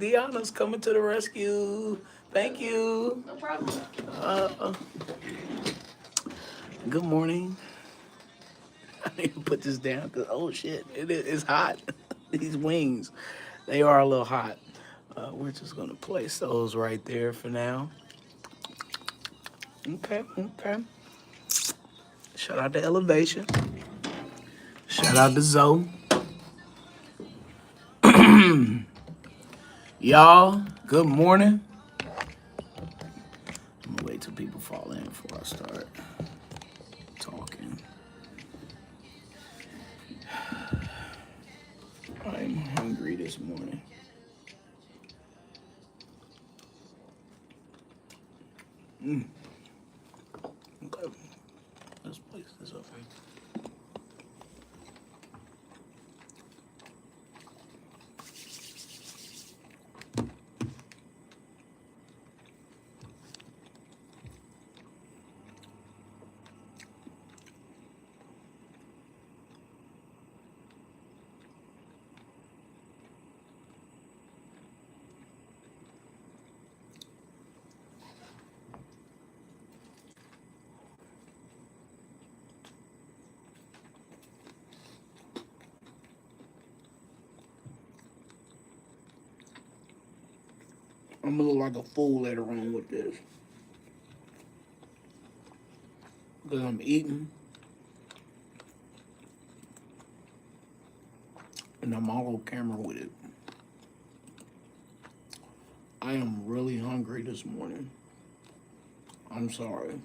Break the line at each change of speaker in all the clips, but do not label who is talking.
Deanna's coming to the rescue. Thank you.
No problem.
Uh, good morning. I need to put this down because oh shit, it's hot. These wings, they are a little hot. We're just gonna place those right there for now. Okay, okay. Shout out to Elevation. Shout out to Zoe. Y'all, good morning. I'm gonna wait till people fall in before I start talking. I'm hungry this morning. Okay, let's place this up. I'm gonna look like a fool later on with this because I'm eating and I'm all on camera with it. I am really hungry this morning. I'm sorry.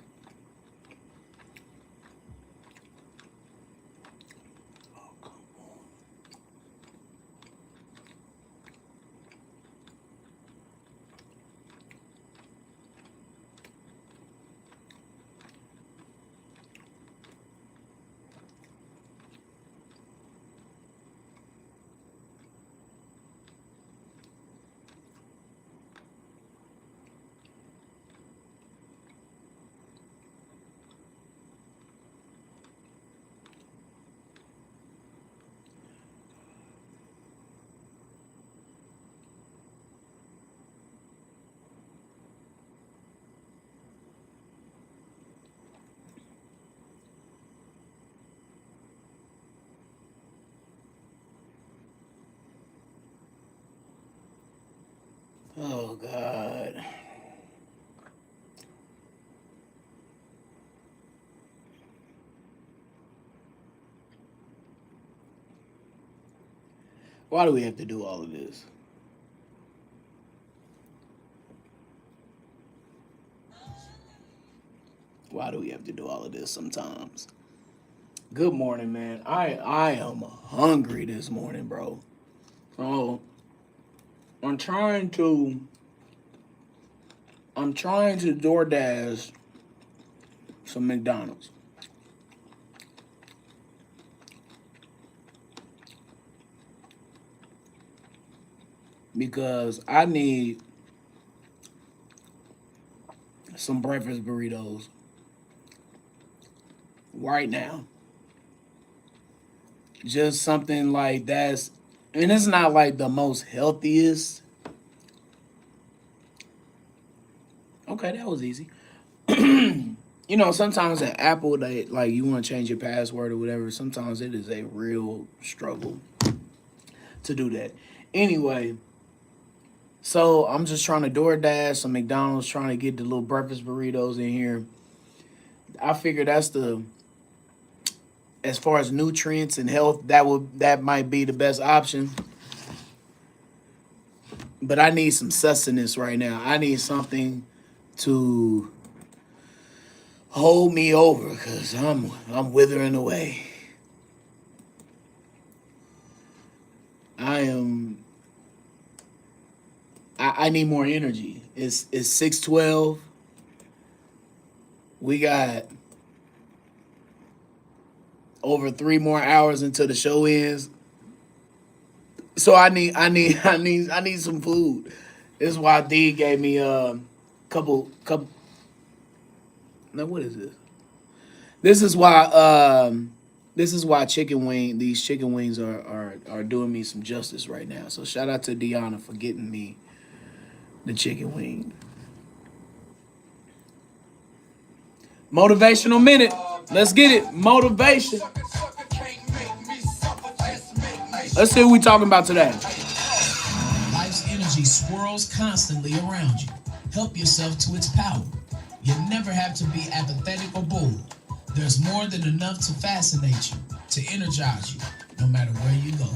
Oh God. Why do we have to do all of this? Why do we have to do all of this sometimes? Good morning, man. I am hungry this morning, bro. So I'm trying to DoorDash some McDonald's. Because I need some breakfast burritos right now. Just something like that's, and it's not like the most healthiest. Okay, that was easy. Sometimes at Apple, they like you want to change your password or whatever. Sometimes it is a real struggle to do that. Anyway, so I'm just trying to DoorDash some McDonald's, trying to get the little breakfast burritos in here. I figure that's the as far as nutrients and health, that might be the best option. But I need some sustenance right now. I need something to hold me over because I'm withering away. I am. I need more energy. It's 6:12. We got over 3 more hours until the show ends. So I need some food. This is why D gave me a couple. Now what is this? This is why these chicken wings are doing me some justice right now. So shout out to Deanna for getting me the chicken wing. Motivational minute. Let's get it. Motivation. Let's see what we talking about today.
Life's energy swirls constantly around you. Help yourself to its power. You never have to be apathetic or bored. There's more than enough to fascinate you, to energize you, no matter where you go.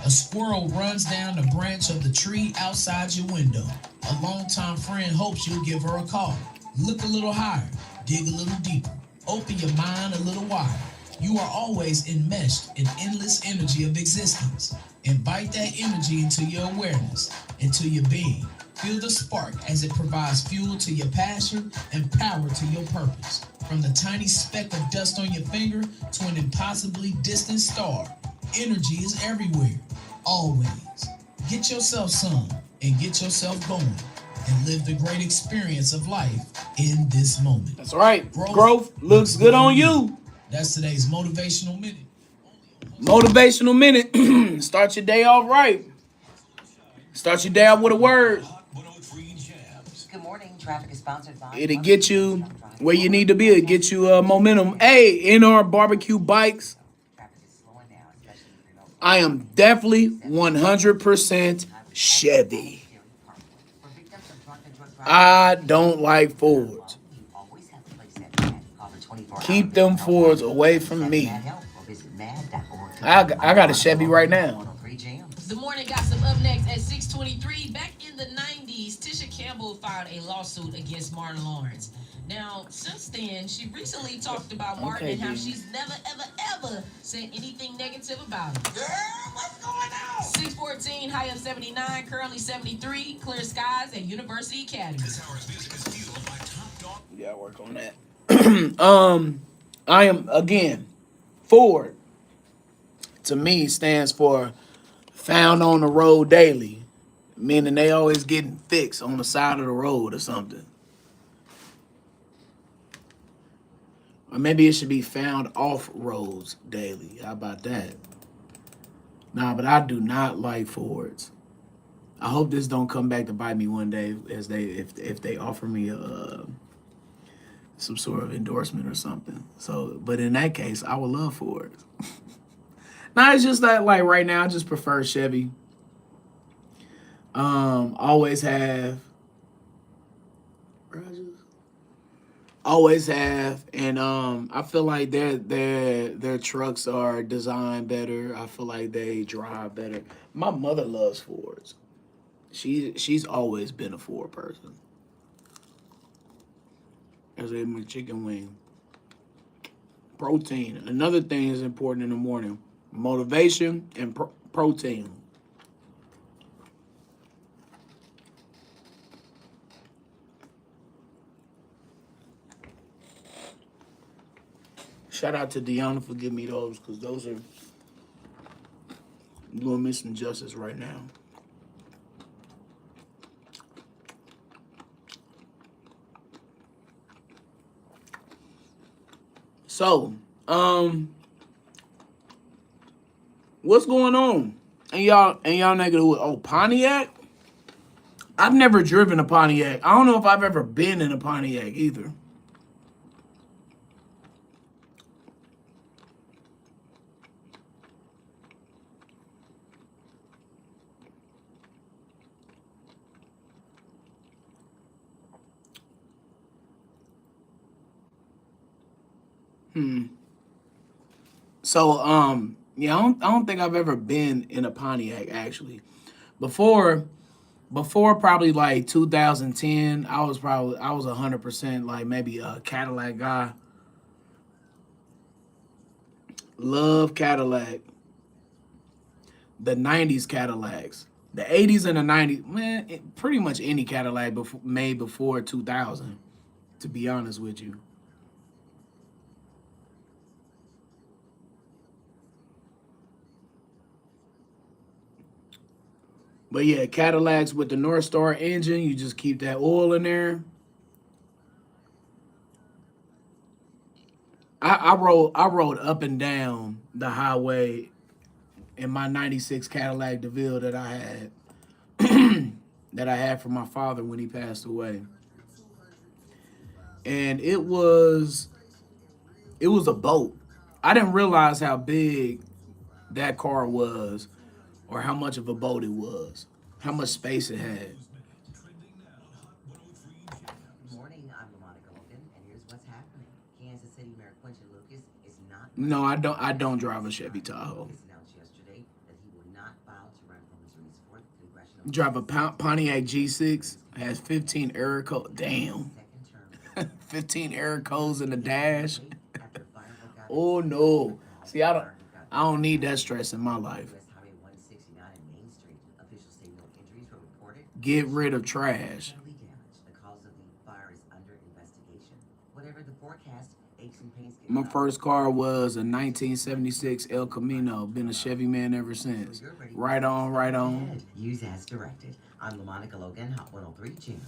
A squirrel runs down the branch of the tree outside your window. A longtime friend hopes you'll give her a call. Look a little higher, dig a little deeper, open your mind a little wider. You are always enmeshed in endless energy of existence. Invite that energy into your awareness, into your being. Feel the spark as it provides fuel to your passion and power to your purpose. From the tiny speck of dust on your finger to an impossibly distant star, energy is everywhere, always. Get yourself some and get yourself going and live the great experience of life in this moment.
That's right. Growth looks good on you.
That's today's motivational minute.
Motivational minute. Start your day off right. Start your day off with a word.
Good morning. Traffic is sponsored by.
It'll get you where you need to be. It'll get you momentum. Hey, NR Barbecue Bikes.
Traffic is slowing down, especially if you're not.
I am definitely 100% Chevy.
For victims of drunk and drug driving,
I don't like Fords.
you always have to place that mad. Call the 24-hour
Keep them Fords away from me.
Mad help or visit mad.org.
I got a Chevy right now.
103 Jams.
The morning gossip up next at 6:23. Back in the 90s, Tisha Campbell filed a lawsuit against Martin Lawrence. Now, since then, she recently talked about Martin and how she's never, ever said anything negative about him.
Girl, what's going on?
6:14, high of 79, currently 73, clear skies at University Academy.
We gotta work on that. I am again Ford. To me, stands for found on the road daily, meaning they always getting fixed on the side of the road or something. Or maybe it should be found off roads daily. How about that? Nah, but I do not like Fords. I hope this don't come back to bite me one day as if they offer me some sort of endorsement or something. So, but in that case, I would love Fords. Nah, it's just that like right now I just prefer Chevy. Always have. Always have, and I feel like their trucks are designed better. I feel like they drive better. My mother loves Fords. She's always been a Ford person. As a my chicken wing. Protein. Another thing is important in the morning. Motivation and protein. Shout out to Deanna for giving me those, because those are doing me some justice right now. So, what's going on? And y'all nigga, oh, Pontiac? I've never driven a Pontiac. I don't know if I've ever been in a Pontiac either. So, yeah, I don't think I've ever been in a Pontiac actually. Before probably like 2010, I was 100% like maybe a Cadillac guy. Love Cadillac. The 90s Cadillacs. The 80s and the 90s, man, pretty much any Cadillac made before 2000, to be honest with you. But yeah, Cadillacs with the North Star engine, you just keep that oil in there. I rode up and down the highway in my 96 Cadillac DeVille that I had. that I had from my father when he passed away. And it was a boat. I didn't realize how big that car was or how much of a boat it was, how much space it had.
Good morning, I'm Monica Logan, and here's what's happening. Kansas City Mayor Quentin Lucas is not
No,
running
I
for
don't. I
Congress
don't
in
drive a Chevy
Missouri.
Tahoe.
Lucas announced yesterday that he will not file to run for Missouri's 4th congressional
Drive a
district seat
Pontiac
in
G6. Has 15
2024.
error code. Damn.
Second term.
15 error codes in the
He had to
dash.
wait after fire broke out
Oh
in Seattle.
no.
Recall,
See, I don't.
fire broke out
I don't
Thursday
need that
afternoon
stress in my
on
life.
US Highway 169 and Main Street. Officials say no injuries were reported.
Get rid of
Structure was
trash.
heavily damaged. The cause of the fire is under investigation. Whatever the forecast, aches and pains get
My
tougher.
first car was a 1976 El Camino. Been a Chevy man ever
So
since.
you're ready for
Right
some
on,
stuff
right on.
ahead. Use as directed. I'm LaMonica Logan, Hot 103 Channel.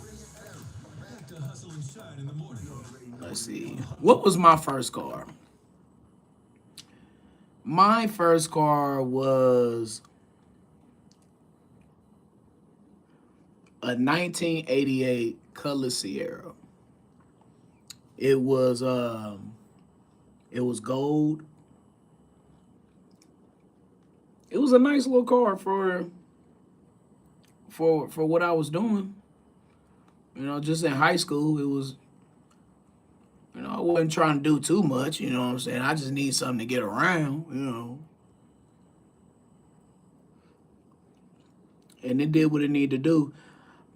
Let's see. What was my first car? My first car was a 1988 Cutlass Sierra. It was gold. It was a nice little car for what I was doing. You know, just in high school, it was, you know, I wasn't trying to do too much, you know what I'm saying? I just need something to get around, you know. And it did what it needed to do.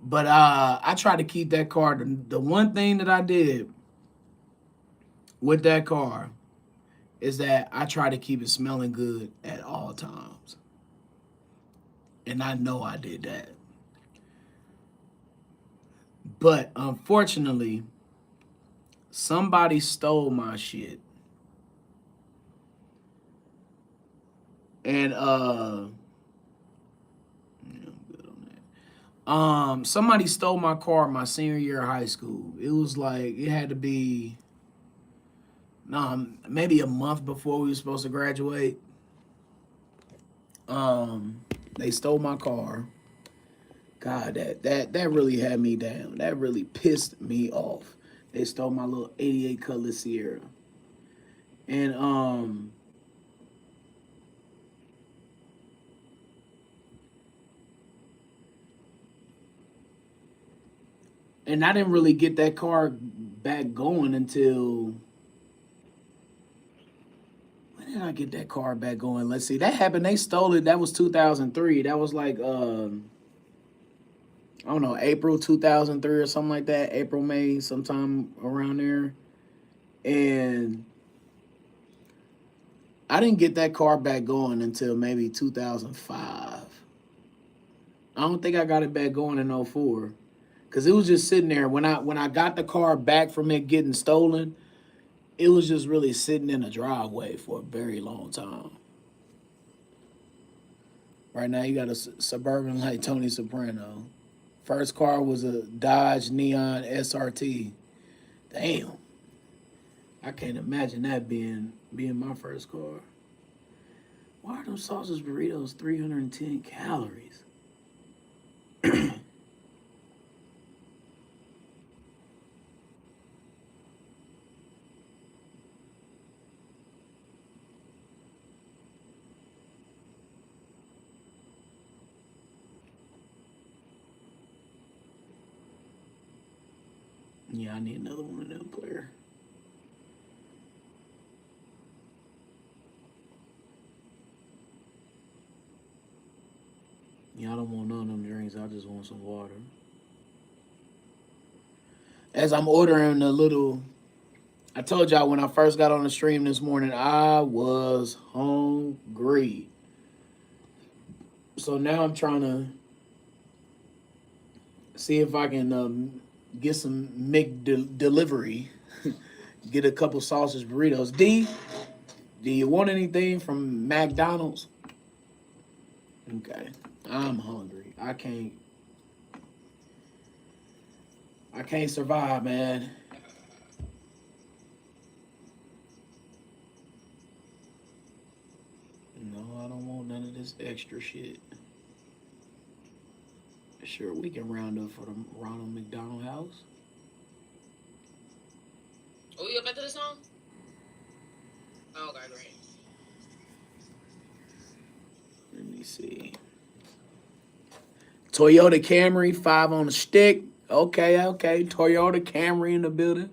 But I tried to keep that car. The one thing that I did with that car is that I try to keep it smelling good at all times. And I know I did that. But unfortunately, somebody stole my shit. And yeah, I'm good on that. Somebody stole my car my senior year of high school. It was like it had to be maybe a month before we were supposed to graduate. They stole my car. God, that really had me down. That really pissed me off. They stole my little '88 Cutlass Sierra, and I didn't really get that car back going until when did I get that car back going? Let's see. That happened. They stole it. That was 2003. That was like I don't know, April 2003 or something like that. April, May, sometime around there. And I didn't get that car back going until maybe 2005. I don't think I got it back going in '04 because it was just sitting there. When I got the car back from it getting stolen, it was just really sitting in a driveway for a very long time. Right now, you got a Suburban like Tony Soprano. First car was a Dodge Neon SRT. Damn, I can't imagine that being my first car. Why are those sausage burritos 310 calories? Yeah, I need another one of them, player. Yeah, I don't want none of them drinks. I just want some water. As I'm ordering the little, I told y'all when I first got on the stream this morning, I was hungry. So now I'm trying to see if I can get some delivery. Get a couple sausage burritos. D, do you want anything from McDonald's? Okay, I'm hungry. I can't survive, man. No, I don't want none of this extra shit. Sure, we can round up for the Ronald McDonald House.
Are we up after the song? Oh, okay, great.
Let me see. Toyota Camry, 5 on the stick. Okay, okay. Toyota Camry in the building.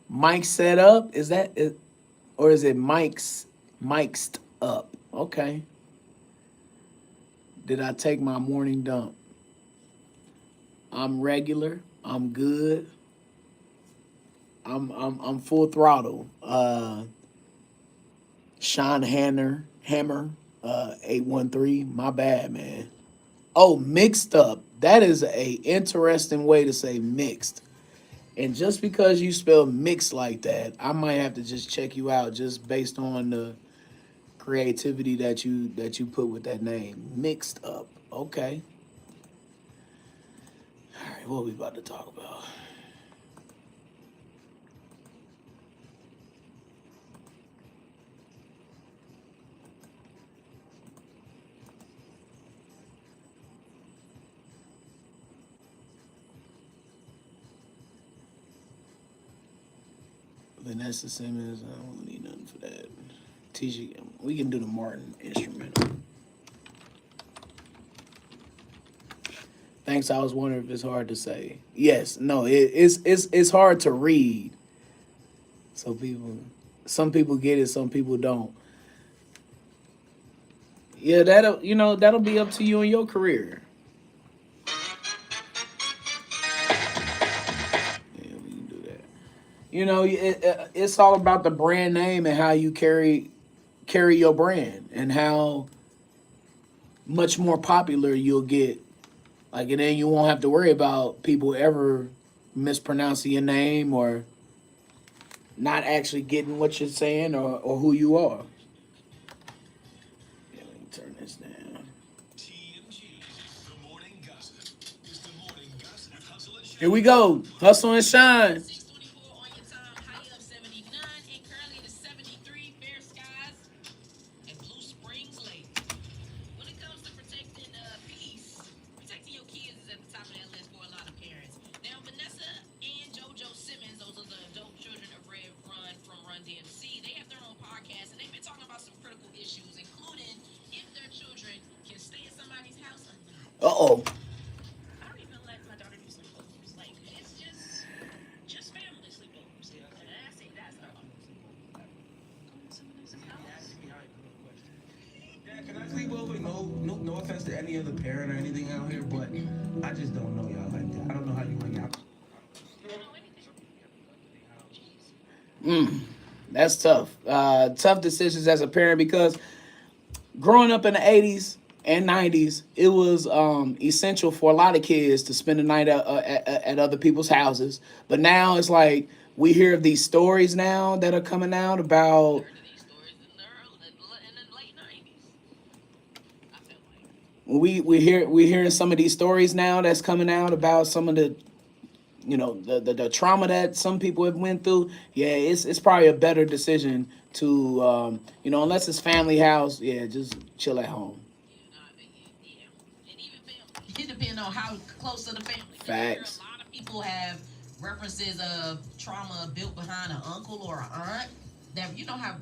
Mike set up. Is that it? Or is it Mike's up? Okay. Did I take my morning dump? I'm regular. I'm good. I'm full throttle. Sean Hammer, 813. My bad, man. Oh, mixed up. That is a interesting way to say mixed. And just because you spell mixed like that, I might have to just check you out just based on the creativity that you put with that name. Mixed up. Okay. All right, what are we about to talk about? Vanessa Simmons, I don't need nothing for that. TG, we can do the Martin instrumental. Thanks. I was wondering if it's hard to say. Yes, no, it's hard to read. So some people get it, some people don't. Yeah, that'll be up to you and your career. Yeah, we can do that. It's all about the brand name and how you carry your brand and how much more popular you'll get. Like, and then you won't have to worry about people ever mispronouncing your name or not actually getting what you're saying or who you are. Yeah, let me turn this down. Here we go. Hustle and shine.
624 on your time, high of 79, and currently to 73, fair skies and Blue Springs Lake. When it comes to protecting peace, protecting your kids is at the top of that list for a lot of parents. Now, Vanessa and JoJo Simmons, those are the adult children of Red Run from Run DMC, they have their own podcast, and they've been talking about some critical issues, including if their children can stay at somebody's house or not.
Uh-oh.
I don't even let my daughter do sleepovers. Like, it's just family sleepovers. And I say that's not
Yeah, can I sleep over? No offense to any other parent or anything out here, but I just don't know y'all like that. I don't know how you hang out.
That's tough. Tough decisions as a parent because growing up in the 80s and 90s, it was essential for a lot of kids to spend the night at other people's houses. But now it's like we hear of these stories now that are coming out about.
heard of these stories in the late 90s. I feel like.
We're hearing some of these stories now that's coming out about some of the the trauma that some people have went through. Yeah, it's probably a better decision to unless it's family house, yeah, just chill at home.
Yeah. And even family. It depends on how close to the family.
Facts.
A lot of people have references of trauma built behind an uncle or an aunt. That we know how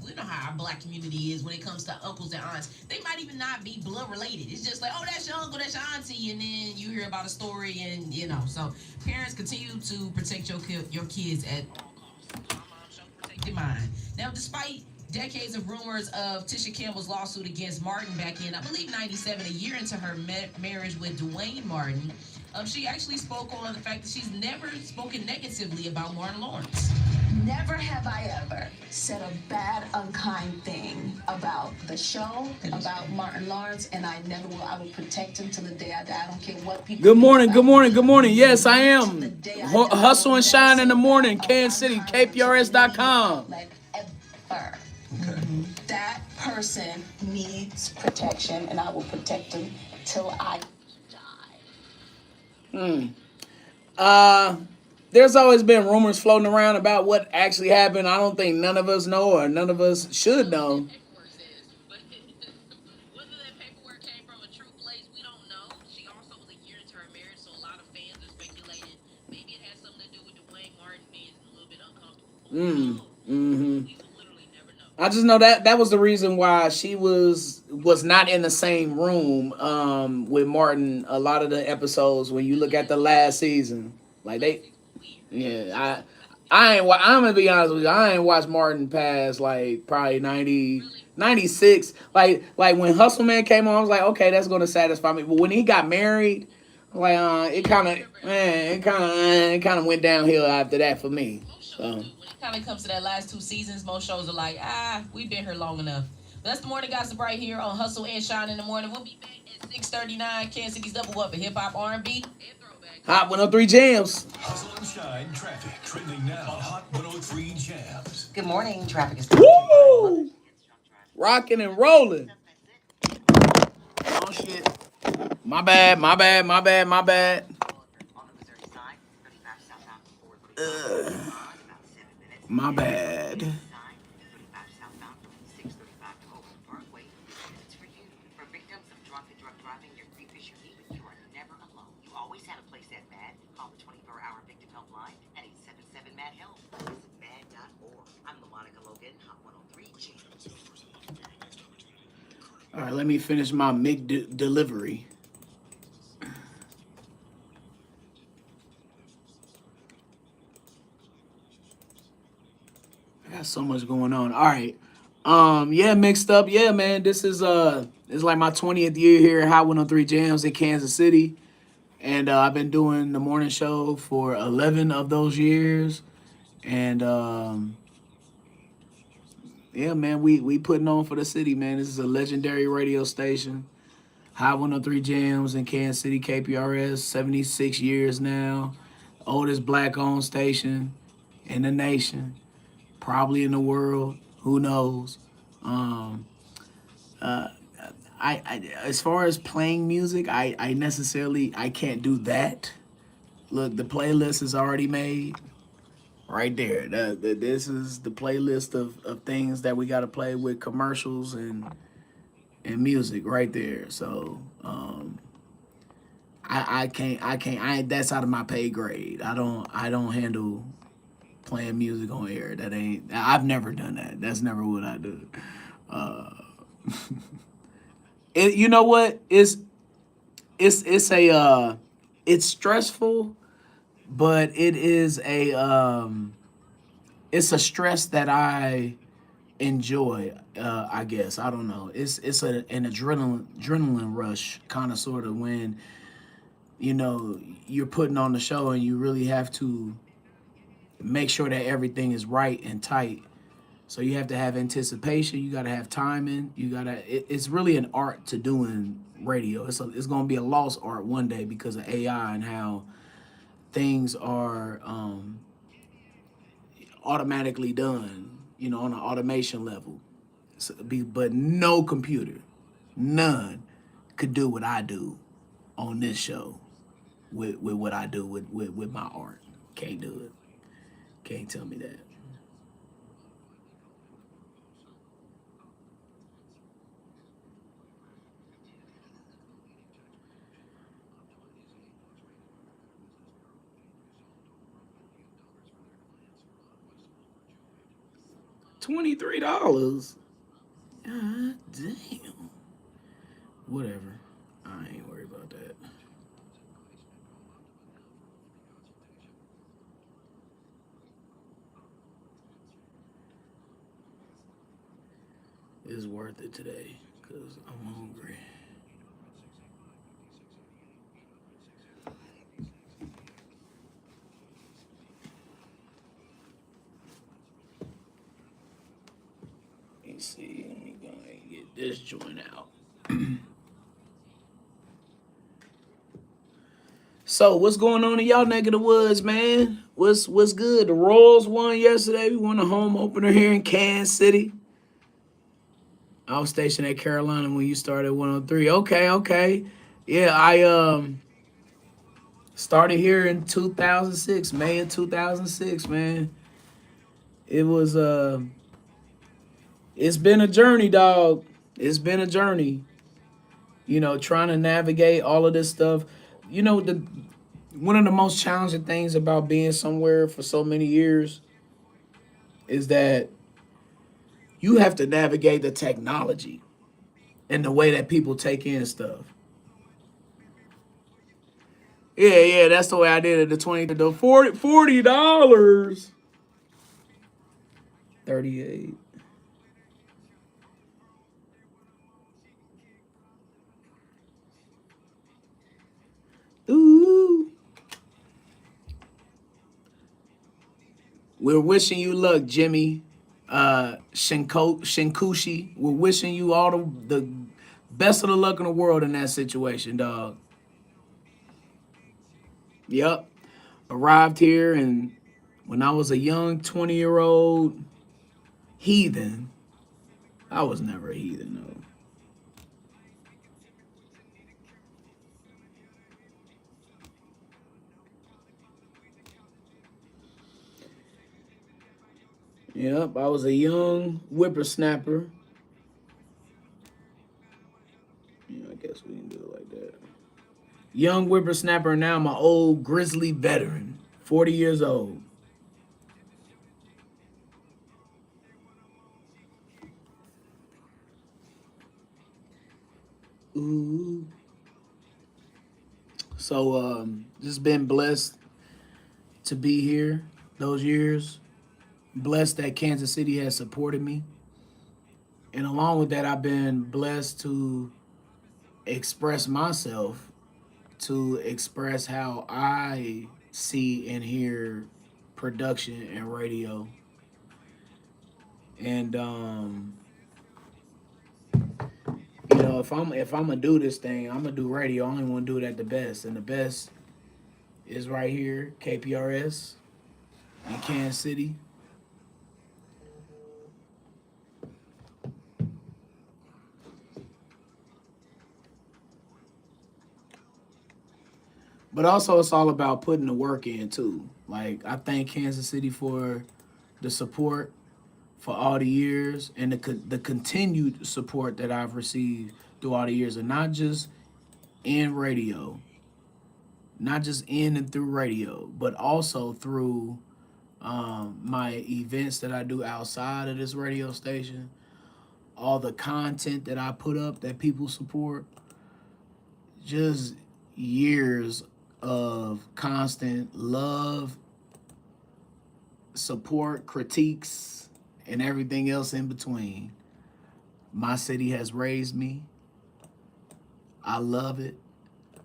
our black community is when it comes to uncles and aunts. They might even not be blood related. It's just like, oh, that's your uncle, that's your auntie, and then you hear about a story, and so parents continue to protect your kids at all costs. My mom shall protect mine. Now, despite decades of rumors of Tisha Campbell's lawsuit against Martin back in, I believe, 97, a year into her marriage with Dwayne Martin, she actually spoke on the fact that she's never spoken negatively about Martin Lawrence.
Never have I ever said a bad, unkind thing about the show, about Martin Lawrence, and I never will. I will protect him till the day I die. I don't care what people.
Good morning, good morning, good morning. Yes, I am. Hustle and shine in the morning. Kansas City, KPRS.com.
Like ever. That person needs protection, and I will protect him till I die.
There's always been rumors floating around about what actually happened. I don't think none of us know or none of us should know.
Paperwork says, but whether that paperwork
I just know that that was the reason why she was not in the same room with Martin. A lot of the episodes when you look at the last season, like they, yeah, I'm gonna be honest with you. I ain't watched Martin past like probably 96. Like when Hustle Man came on, I was like, okay, that's gonna satisfy me. But when he got married, like it kind of went downhill after that for me. So.
When it kind of comes to that last two seasons, most shows are like, we've been here long enough. But that's the morning gossip right here on Hustle and Shine in the morning. We'll be back at 6:39. Kansas City's double up for hip hop, R&B, and throwback.
Hot 103 Jams.
Hustle and Shine traffic trending now on Hot 103 Jams.
Good morning. Traffic is
Woo! Rocking and rolling. Oh shit. My bad, my bad, my bad, my bad.
on the Missouri side, 35 southbound from 435 about 7 minutes.
My bad.
Side, 35 southbound from 635 to Oakland Parkway. It's for you. For victims of drunk and drug driving, your grief is unique, but you are never alone. You always have a place at MAD. Call the 24-hour victim helpline at 877 MAD HELP. Visit MAD.org. I'm LaMonica Logan, Hot 103 Jams.
All right, let me finish my delivery. I got so much going on. All right. Yeah, mixed up. Yeah, man. This is like my 20th year here at Hot 103 Jams in Kansas City. And I've been doing the morning show for 11 of those years. And yeah, man, we putting on for the city, man. This is a legendary radio station. Hot 103 Jams in Kansas City, KPRS, 76 years now. Oldest black-owned station in the nation, probably in the world. Who knows? I as far as playing music, I can't do that. Look, the playlist is already made. Right there. This is the playlist of things that we got to play with commercials and music right there. So that's out of my pay grade. I don't handle playing music on air. I've never done that. That's never what I do. You know what? It's it's stressful, but it's a stress that I enjoy. I guess I don't know. It's an adrenaline rush, kind of sort of when you're putting on the show and you really have to make sure that everything is right and tight. So you have to have anticipation. You got to have timing. It's really an art to doing radio. It's going to be a lost art one day because of AI and how things are automatically done, on an automation level. But no computer, none, could do what I do on this show with what I do with my art. Can't do it. Can't tell me that. $23. God damn. Whatever. I ain't worried about that. It's worth it today because I'm hungry. Let me see. Let me go and get this joint out. So what's going on in y'all neck of the woods, man? What's good? The Royals won yesterday. We won a home opener here in Kansas City. I was stationed at Carolina when you started at 103. Okay. Yeah, I started here in 2006, May of 2006, man. It was it's been a journey, dog. It's been a journey. Trying to navigate all of this stuff. One of the most challenging things about being somewhere for so many years is that you have to navigate the technology and the way that people take in stuff. Yeah, that's the way I did it. The $40. 38. Ooh. We're wishing you luck, Jimmy. Shinkushi. We're wishing you all the best of the luck in the world in that situation, dog. Yep. Arrived here, and when I was a young 20-year-old heathen, I was never a heathen, though. Yep, I was a young whippersnapper. Yeah, I guess we can do it like that. Young whippersnapper, now I'm an old grizzly veteran, 40 years old. Ooh. So, just been blessed to be here those years. Blessed that Kansas City has supported me. And along with that, I've been blessed to express myself, to express how I see and hear production and radio. And if I'm gonna do this thing, I'm gonna do radio. I only want to do it at the best, and the best is right here, KPRS in Kansas City. But also, it's all about putting the work in too. Like, I thank Kansas City for the support for all the years, and the continued support that I've received through all the years, and not just in radio, not just in and through radio, but also through my events that I do outside of this radio station, all the content that I put up that people support, just years of constant love, support, critiques, and everything else in between. My city has raised me. I love it.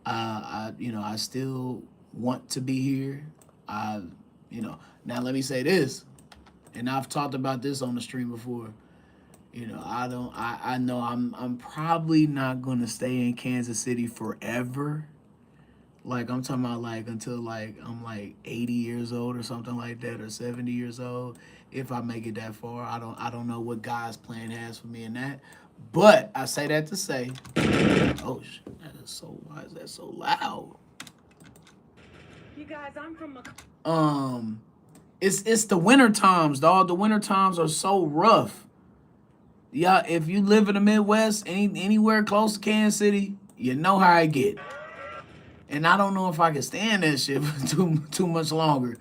I still want to be here. Now let me say this, and I've talked about this on the stream before. I know I'm probably not gonna stay in Kansas City forever. Like, I'm talking about, like, until, like, I'm like 80 years old or something like that, or 70 years old, if I make it that far. I don't know what God's plan has for me in that. But I say that to say, oh, that is so, why is that so loud?
You guys, I'm from
It's the winter times, dog. The winter times are so rough. Yeah, if you live in the Midwest, anywhere close to Kansas City, you know how I get. And I don't know if I can stand that shit for too much longer.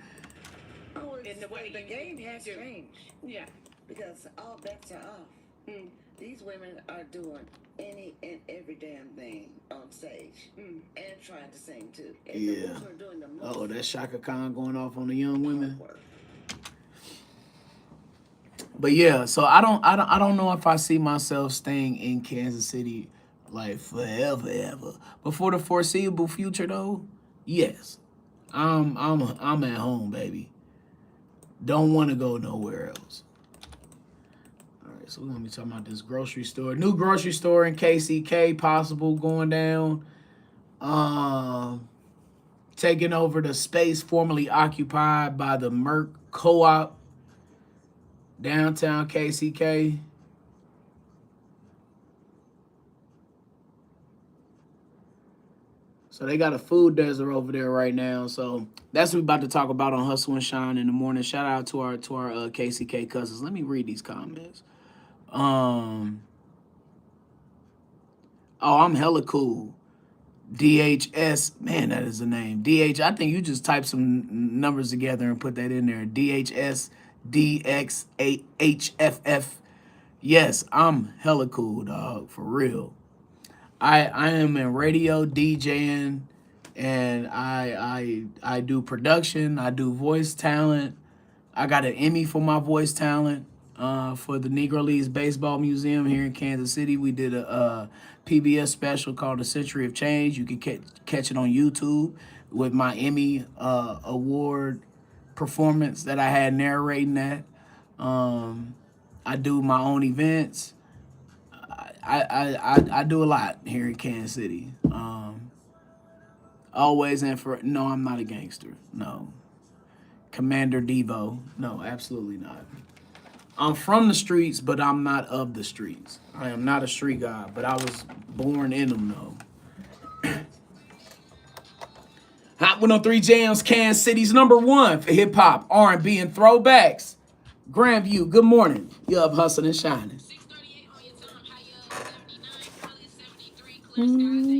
in the way the game has changed. Yeah. Because all bets are off. These women are doing any and every damn thing on stage. And trying to sing too. And
Yeah.
the ones who are doing the most
Oh, that's Shaka Khan going off on the young women.
work.
But yeah, so I don't know if I see myself staying in Kansas City like forever ever. But for the foreseeable future though, yes. I'm at home, baby. Don't want to go nowhere else. All right, so we're gonna be talking about this grocery store. New grocery store in KCK possible going down. Taking over the space formerly occupied by the Merck Co-op, downtown KCK. So they got a food desert over there right now. So that's what we're about to talk about on Hustle and Shine in the morning. Shout out to our KCK cousins. Let me read these comments. Oh, I'm hella cool. DHS, man, that is the name. I think you just type some numbers together and put that in there. DHS DXHFF. Yes, I'm hella cool, dog, for real. I am in radio DJing, and I do production. I do voice talent. I got an Emmy for my voice talent. For the Negro Leagues Baseball Museum here in Kansas City, we did a PBS special called "The Century of Change." You can catch it on YouTube with my Emmy award performance that I had narrating that. Um, I do my own events. I do a lot here in Kansas City. Always and for no, I'm not a gangster. No, Commander Devo. No, absolutely not. I'm from the streets, but I'm not of the streets. I am not a street guy, but I was born in them though. Hot 103 Jams, Kansas City's #1 for hip hop, R&B, and throwbacks. Grandview, good morning. You up hustling and shining.
6:38 on your time. High of 79, probably 73. Clear skies in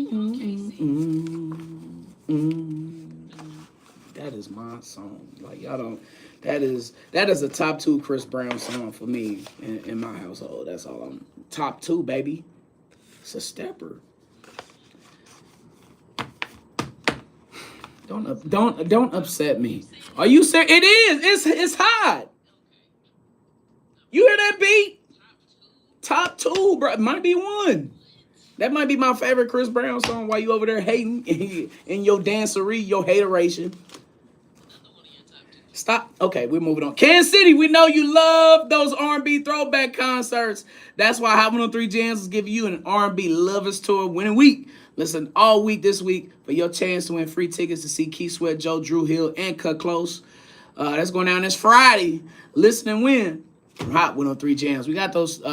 OKC.
That is my song. Like y'all don't. That is a top 2 Chris Brown song for me in my household. That's all I'm top 2, baby. It's a stepper. Don't upset me. Are you serious? It is. It's hot. You hear that beat? Top 2, bro. It might be 1. That might be my favorite Chris Brown song while you over there hating in your dancery, your hateration. Stop. Okay, we're moving on. Kansas City, we know you love those R&B throwback concerts. That's why Hot 103 Jams is giving you an R&B Lovers Tour winning week. Listen all week this week for your chance to win free tickets to see Keith Sweat, Joe, Drew Hill, and Cut Close. That's going down this Friday. Listen and win from Hot 103 Jams. We got those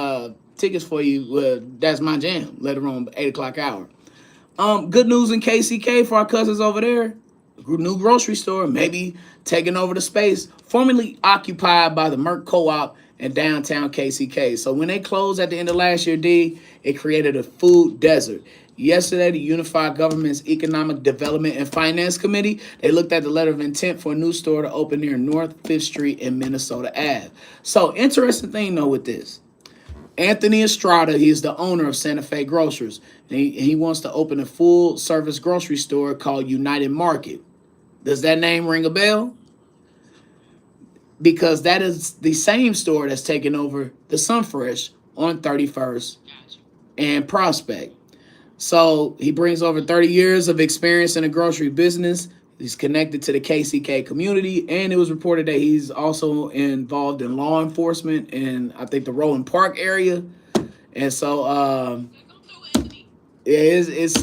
tickets for you. That's my jam later on, 8 o'clock hour. Good news in KCK for our cousins over there. New grocery store, maybe taking over the space formerly occupied by the Merck Co-op in downtown KCK. So when they closed at the end of last year, D, it created a food desert. Yesterday, the Unified Government's Economic Development and Finance Committee, they looked at the letter of intent for a new store to open near North 5th Street and Minnesota Ave. So interesting thing, though, with this. Anthony Estrada, he is the owner of Santa Fe Grocers. And he wants to open a full-service grocery store called United Market. Does that name ring a bell? Because that is the same store that's taking over the Sunfresh on 31st and Prospect. So he brings over 30 years of experience in the grocery business. He's connected to the KCK community, and it was reported that he's also involved in law enforcement in, I think, the Roland Park area. And so, it's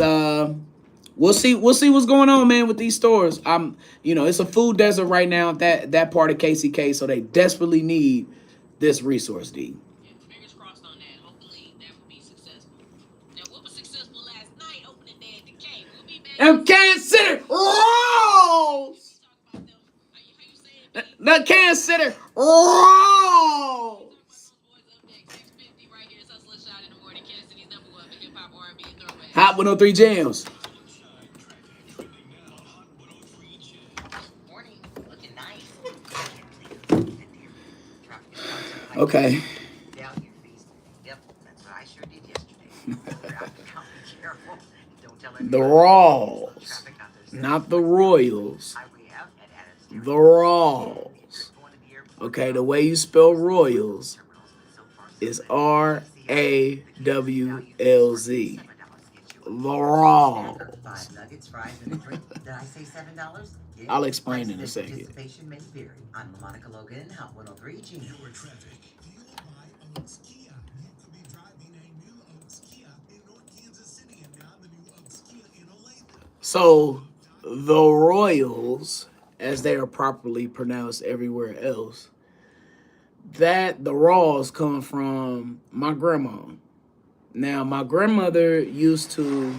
we'll see what's going on, man, with these stores. It's a food desert right now, that part of KCK, so they desperately need this resource, D.
Fingers crossed on that. Hopefully that will be successful. Now, what was successful last night opening day at the K? We'll be back.
And Kansas City Rolls! The Kansas City Rolls! Hot 103 Jams.
Morning, looking nice.
Okay.
Down your feast. Yep, that's what I sure did yesterday. Be careful. Don't tell
The
anyone.
Rolls,
Traffic on those
not the Royals.
highway out at Adams.
The Rolls. Okay, the way you spell Royals is R-A-W-L-Z. The Rolls.
Five nuggets, fries, and a drink. Did I say $7? Yeah.
I'll explain in a
Prices and
second.
Participation may vary. I'm Monica Logan, Hot 103 G.
Your traffic. Fueled by Oaks Kia. You could be driving a new Oaks Kia in North Kansas City, and now the new Oaks Kia in Olathe.
So, the Royals, as they are properly pronounced everywhere else, that the Rolls come from my grandma. Now, my grandmother used to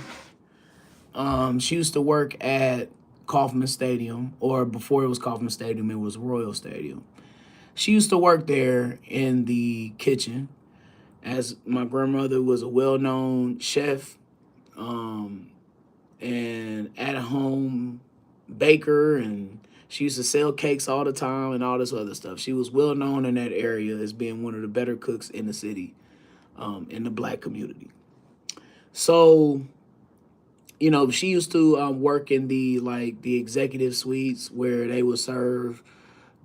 work at Kauffman Stadium, or before it was Kauffman Stadium, it was Royal Stadium. She used to work there in the kitchen, as my grandmother was a well-known chef and at-home baker, and She used to sell cakes all the time and all this other stuff. She was well known in that area as being one of the better cooks in the city, in the black community. So, you know, she used to work in the executive suites where they would serve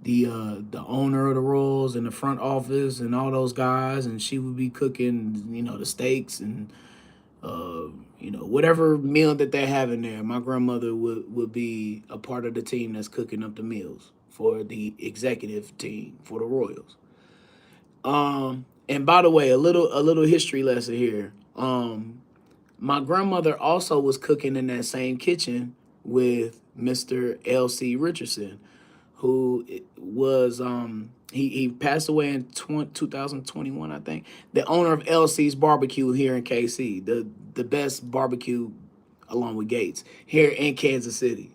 the owner of the Royals in the front office and all those guys, and she would be cooking, you know, the steaks and you know, whatever meal that they're having there. My grandmother would be a part of the team that's cooking up the meals for the executive team for the Royals. And by the way, a little history lesson here. My grandmother also was cooking in that same kitchen with Mr. L.C. Richardson, who was he passed away in 2021, I think. The owner of LC's Barbecue here in KC, the best barbecue along with Gates here in Kansas City.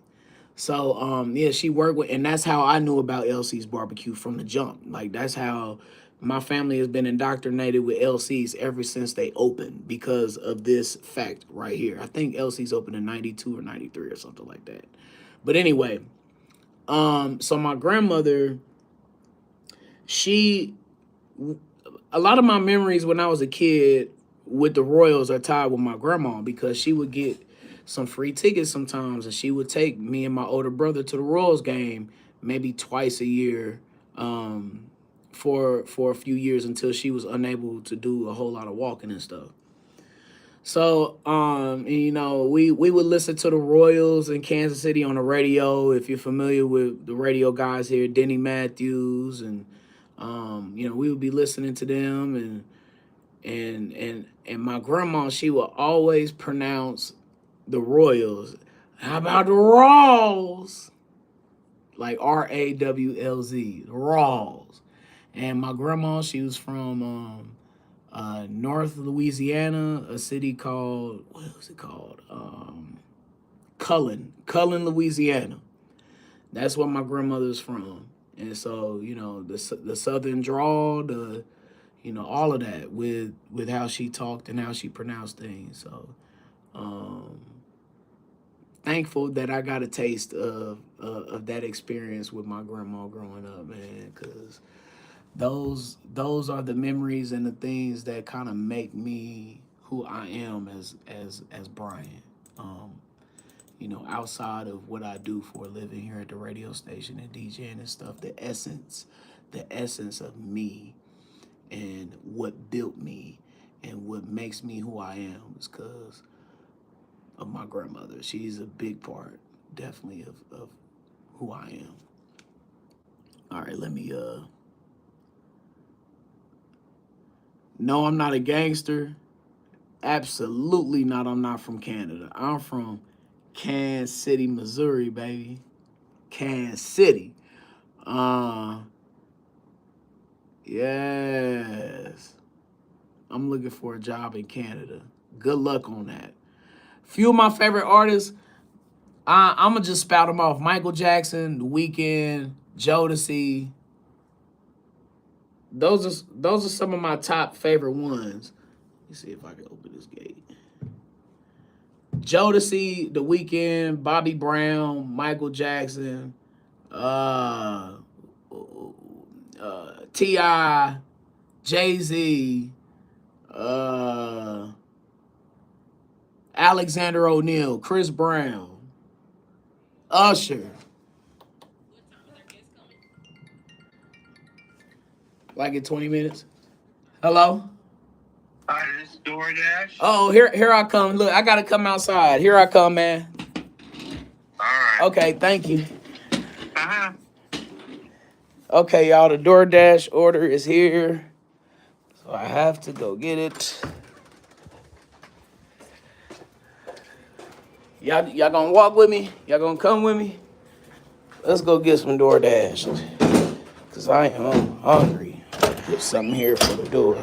So yeah, she worked with, and that's how I knew about LC's Barbecue from the jump. Like that's how my family has been indoctrinated with LC's ever since they opened because of this fact right here. I think LC's opened in 92 or 93 or something like that. But anyway, so my grandmother, a lot of my memories when I was a kid with the Royals are tied with my grandma because she would get some free tickets sometimes, and she would take me and my older brother to the Royals game maybe twice a year, for a few years until she was unable to do a whole lot of walking and stuff. So, you know, we would listen to the Royals in Kansas City on the radio. If you're familiar with the radio guys here, Denny Matthews, and you know, we would be listening to them, and my grandma, she would always pronounce the Royals. How about the Rawls? Like Rawlz, the Rawls. And my grandma, she was from North Louisiana, a city called, what was it called? Cullen, Louisiana. That's where my grandmother's from. And so, you know, the southern drawl, you know, all of that with how she talked and how she pronounced things. So, thankful that I got a taste of that experience with my grandma growing up, man, because those are the memories and the things that kind of make me who I am as Brian. You know, outside of what I do for a living here at the radio station and DJing and stuff, the essence of me and what built me and what makes me who I am is because of my grandmother. She's a big part, definitely, of who I am. All right, let me no, I'm not a gangster. Absolutely not. I'm not from Canada. I'm from Kansas City, Missouri, baby. Kansas City. Yes. I'm looking for a job in Canada. Good luck on that. Few of my favorite artists, I'm going to just spout them off. Michael Jackson, The Weeknd, Jodeci. Those are some of my top favorite ones. Let me see if I can open this gate. Jodeci, The Weeknd, Bobby Brown, Michael Jackson, T.I., Jay-Z, Alexander O'Neal, Chris Brown, Usher. Like in 20 minutes. Hello?
Hi, this is DoorDash.
Oh, here I come. Look, I gotta come outside. Here I come, man.
All right.
Okay, thank you.
Uh-huh.
Okay, y'all, the DoorDash order is here. So I have to go get it. Y'all gonna walk with me? Y'all gonna come with me? Let's go get some DoorDash. Cause I am hungry. Put something here for the door.